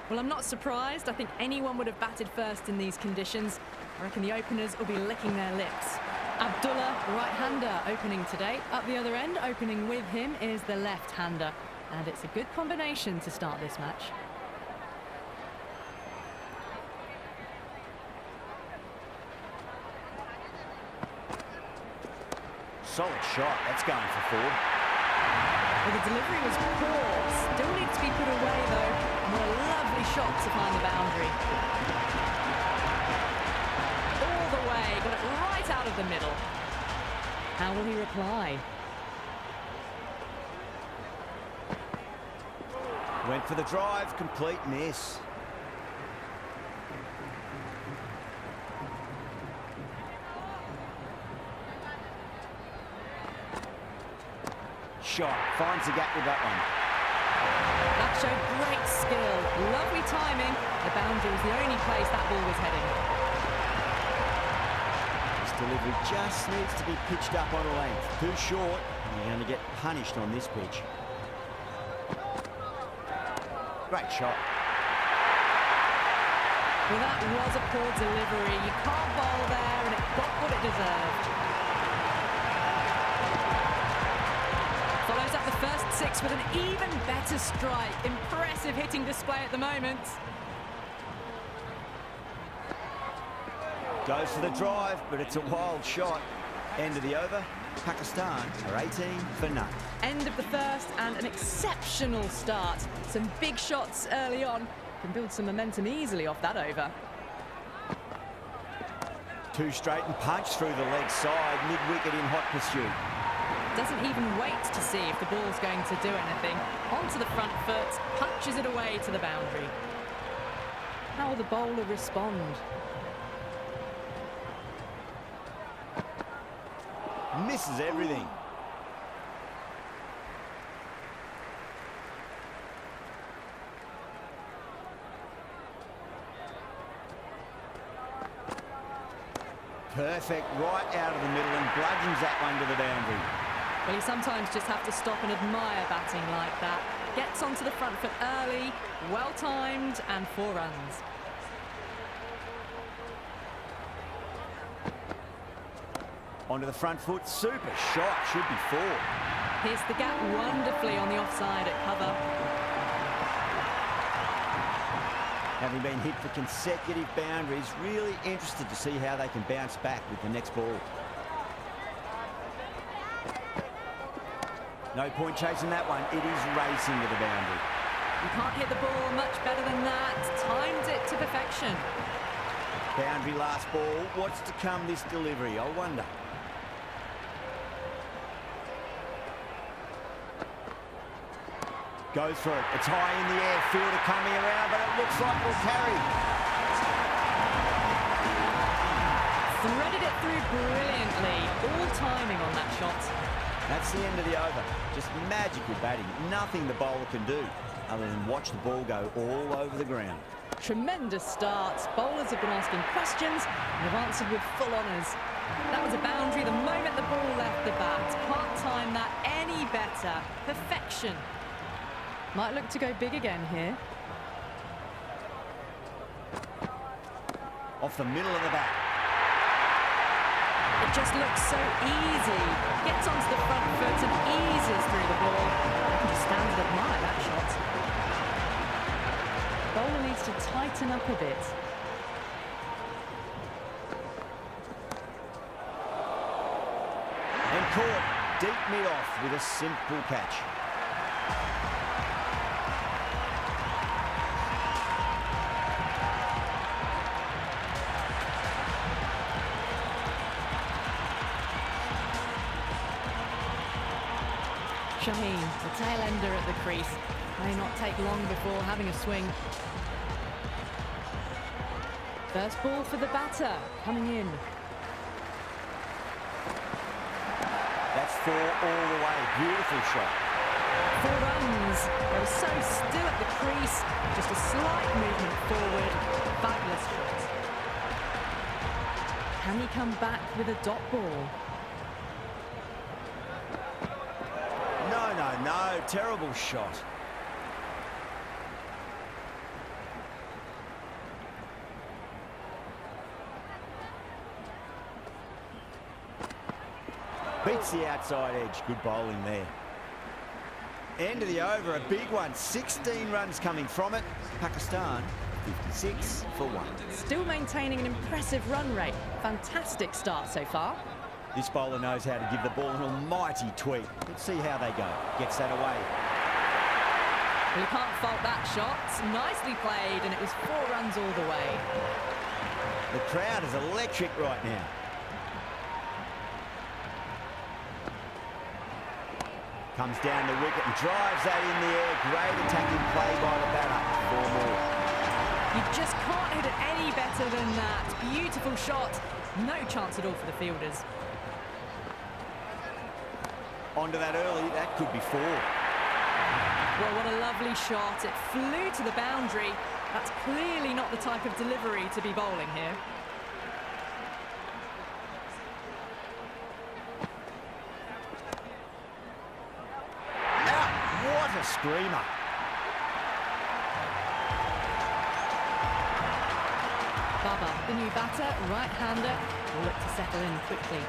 Well, I'm not surprised. I think anyone would have batted first in these conditions. I reckon the openers will be licking their lips. Abdullah, right-hander, opening today. Up the other end, opening with him, is the left-hander. And it's a good combination to start this match. Solid shot. That's going for four. Well, the delivery was poor. Still needs to be put away, though. And what a lovely shot to find the boundary. All the way. Got it right out of the middle. How will he reply? Went for the drive. Complete miss. Shot. Finds the gap with that one. That showed great skill. Lovely timing. The boundary was the only place that ball was heading. This delivery just needs to be pitched up on a length. Too short, and you're going to get punished on this pitch. Great shot. Well, that was a poor delivery. You can't bowl there, and it got what it deserved. Follows up the first six with an even better strike. Impressive hitting display at the moment. Goes for the drive, but it's a wild shot. End of the over. Pakistan are 18 for none. End of the first and an exceptional start. Some big shots early on. Can build some momentum easily off that over. Two straight and punch through the leg side, mid-wicket in hot pursuit. Doesn't even wait to see if the ball's going to do anything. Onto the front foot, punches it away to the boundary. How will the bowler respond? Misses everything. Perfect, right out of the middle and bludgeons that one to the boundary. Well, you sometimes just have to stop and admire batting like that. Gets onto the front foot early, well-timed, and 4 runs. Onto the front foot, super shot, should be 4. Here's the gap wonderfully on the offside at cover. Having been hit for consecutive boundaries, really interested to see how they can bounce back with the next ball. No point chasing that one. It is racing to the boundary. You can't hit the ball much better than that. Timed it to perfection. Boundary last ball. What's to come this delivery, I wonder. Goes for it. It's high in the air. Fielder coming around, but it looks like we'll carry. Threaded it through brilliantly. All timing on that shot. That's the end of the over. Just magical batting. Nothing the bowler can do other than watch the ball go all over the ground. Tremendous start. Bowlers have been asking questions and have answered with full honours. That was a boundary the moment the ball left the bat. Can't time that any better. Perfection. Might look to go big again here. Off the middle of the bat. It just looks so easy. Gets onto the front foot and eases through the ball. I can just stand and admire that shot. Bowler needs to tighten up a bit. And caught deep mid-off with a simple catch. Shaheen, the tail ender at the crease. May not take long before having a swing. First ball for the batter, coming in. That's 4 all the way. Beautiful shot. 4 runs. They were so still at the crease. Just a slight movement forward. Fabulous shot. Can he come back with a dot ball? No, terrible shot. Beats the outside edge. Good bowling there. End of the over, a big one. 16 runs coming from it. Pakistan, 56 for 1. Still maintaining an impressive run rate. Fantastic start so far. This bowler knows how to give the ball an almighty tweak. Let's see how they go. Gets that away. Well, you can't fault that shot. Nicely played, and it was 4 runs all the way. The crowd is electric right now. Comes down the wicket and drives that in the air. Great attacking play by the batter. 4 more. You just can't hit it any better than that. Beautiful shot. No chance at all for the fielders. Onto that early. That could be 4. Well, what a lovely shot. It flew to the boundary. That's clearly not the type of delivery to be bowling here. What a screamer. Baba, the new batter, right-hander, will look to settle in quickly.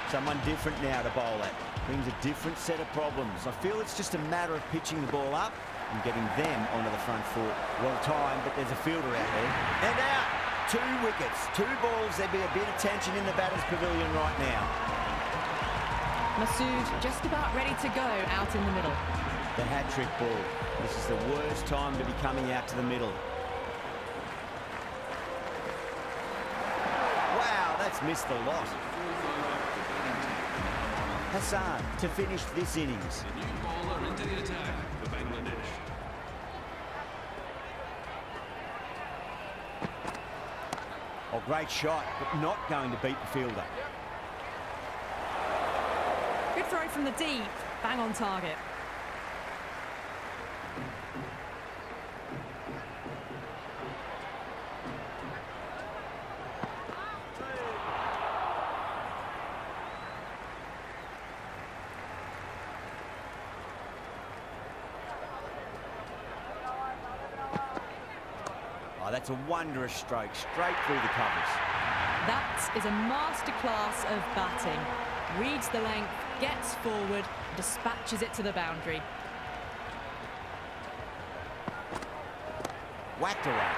Someone different now to bowl at. Brings a different set of problems. I feel it's just a matter of pitching the ball up and getting them onto the front foot. Well timed, but there's a fielder out there. And out. 2 wickets, 2 balls. There'd be a bit of tension in the batter's pavilion right now. Masood just about ready to go out in the middle. The hat-trick ball. This is the worst time to be coming out to the middle. Wow, that's missed the lot. Hassan to finish this innings. The new bowler into the attack for Bangladesh. Oh, great shot, but not going to beat the fielder. Good throw from the deep. Bang on target. Oh, that's a wondrous stroke, straight through the covers. That is a masterclass of batting. Reads the length, gets forward, dispatches it to the boundary. Whacked away.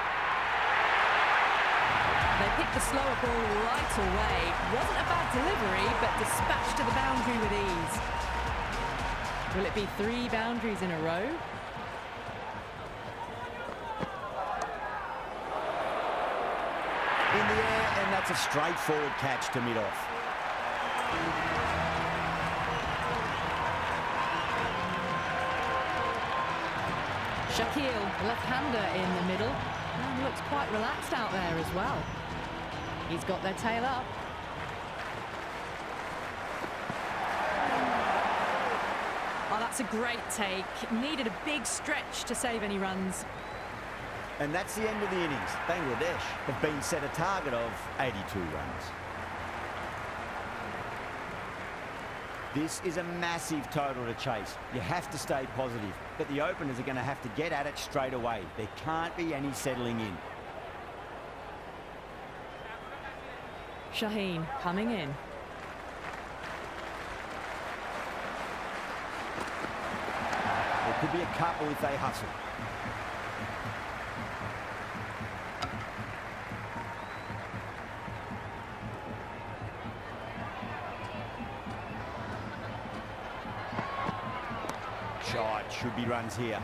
They picked the slower ball right away. Wasn't a bad delivery, but dispatched to the boundary with ease. Will it be 3 boundaries in a row? In the air, and that's a straightforward catch to mid-off. Shakil, left-hander in the middle, and looks quite relaxed out there as well. He's got their tail up. Oh, that's a great take. Needed a big stretch to save any runs. And that's the end of the innings. Bangladesh have been set a target of 82 runs. This is a massive total to chase. You have to stay positive, but the openers are going to have to get at it straight away. There can't be any settling in. Shaheen coming in. There could be a couple if they hustle. Shot, should be runs here.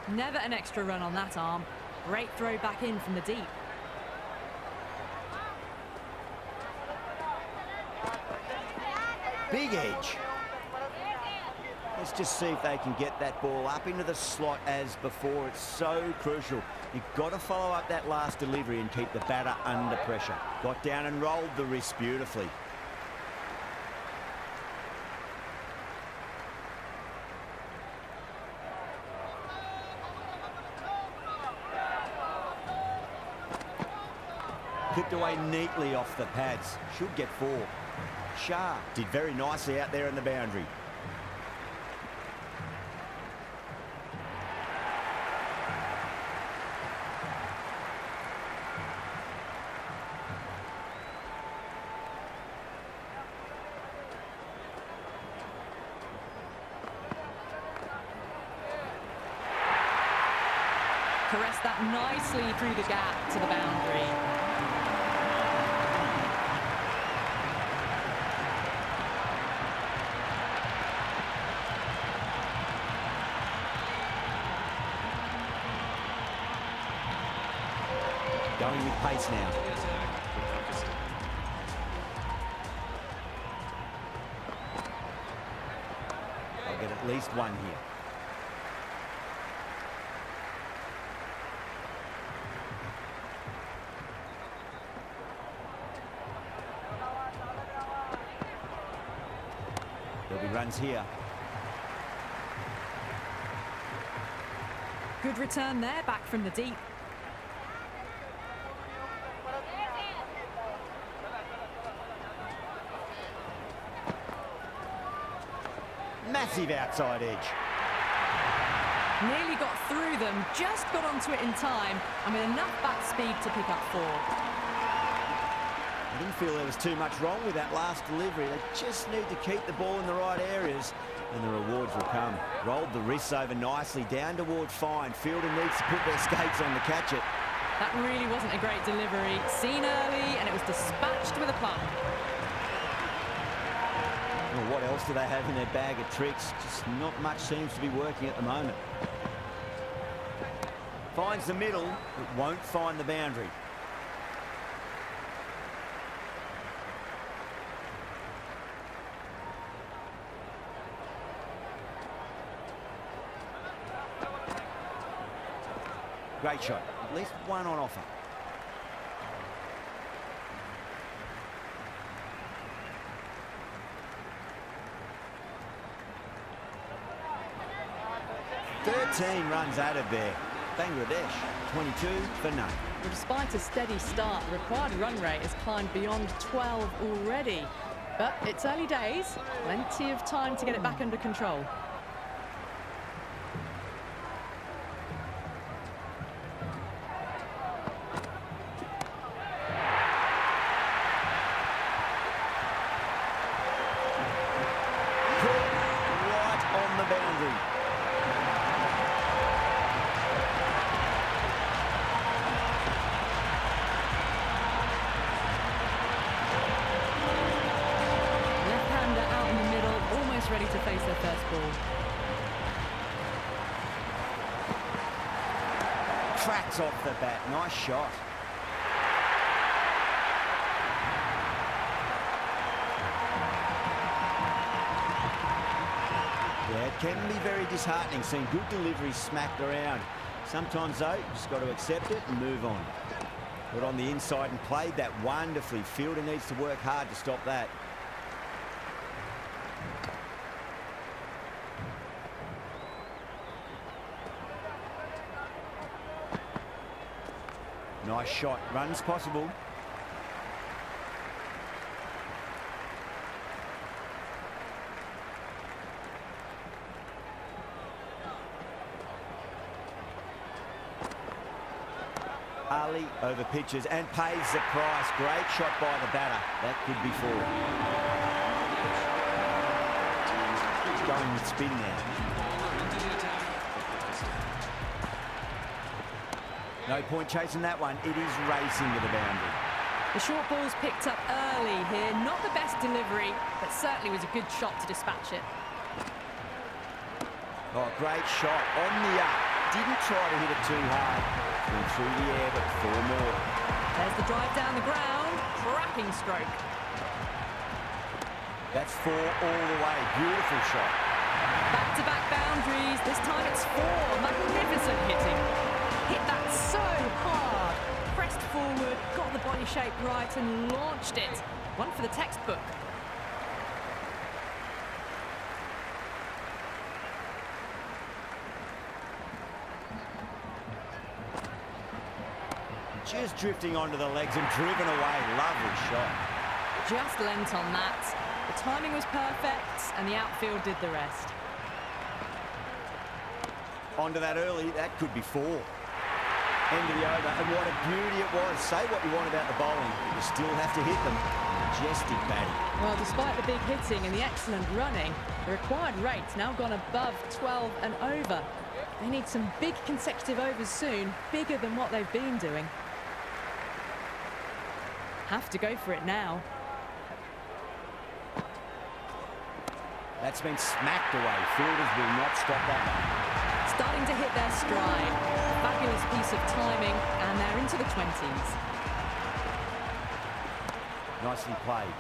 Never an extra run on that arm. Great throw back in from the deep. Big edge. Let's just see if they can get that ball up into the slot as before. It's so crucial. You've got to follow up that last delivery and keep the batter under pressure. Got down and rolled the wrist beautifully. Clipped away neatly off the pads. Should get 4. Shah did very nicely out there in the boundary. caressed that nicely through the gap to the boundary. Going with pace now. The attack with Pakistan. They'll get at least one here. There'll be runs here. Good return there, back from the deep. Massive outside edge. Nearly got through them, just got onto it in time, and with enough back speed to pick up 4. I didn't feel there was too much wrong with that last delivery. They just need to keep the ball in the right areas, and the rewards will come. Rolled the wrists over nicely, down toward fine. Fielder needs to put their skates on to catch it. That really wasn't a great delivery. Seen early, and it was dispatched with a plumb. Well, what else do they have in their bag of tricks? Just not much seems to be working at the moment. Finds the middle, but won't find the boundary. Great shot. At least one on offer. Team runs out of there. Bangladesh, 22 for none. Well, despite a steady start, the required run rate has climbed beyond 12 already. But it's early days, plenty of time to get it back under control. Right on the boundary. Ready to face their first ball. Cracks off the bat. Nice shot. Yeah, it can be very disheartening seeing good deliveries smacked around. Sometimes, though, you just got to accept it and move on. Got on the inside and played that wonderfully. Fielder needs to work hard to stop that. Nice shot. Runs possible. Ali over pitches and pays the price. Great shot by the batter. That could be 4. He's going with spin now. Into the attack with Pakistan. No point chasing that one. It is racing to the boundary. The short ball's picked up early here. Not the best delivery, but certainly was a good shot to dispatch it. Oh, great shot on the up. Didn't try to hit it too hard. Went through the air, but 4 more. There's the drive down the ground. Cracking stroke. That's 4 all the way. Beautiful shot. Back-to-back boundaries. This time it's 4. Magnificent hitting. Hit that so hard. Pressed forward, got the body shape right and launched it. One for the textbook. Just drifting onto the legs and driven away. Lovely shot. Just lent on that. The timing was perfect and the outfield did the rest. Onto that early. That could be 4. End of the over. And what a beauty it was. Say what you want about the bowling, but you still have to hit them. Majestic batting. Well, despite the big hitting and the excellent running, the required rate's now gone above 12 and over. They need some big consecutive overs soon, bigger than what they've been doing. Have to go for it now. That's been smacked away. Fielders will not stop that one. Starting to hit their stride. Fabulous piece of timing, and they're into the 20s. Nicely played.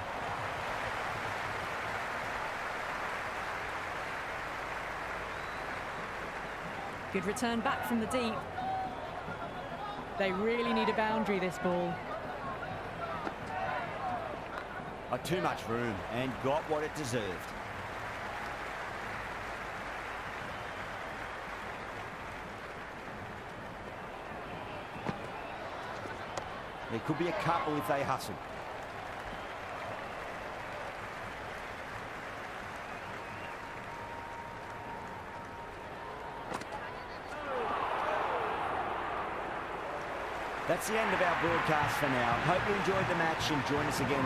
Good return back from the deep. They really need a boundary, this ball. Too much room and got what it deserved. There could be a couple if they hustle. That's the end of our broadcast for now. Hope you enjoyed the match and join us again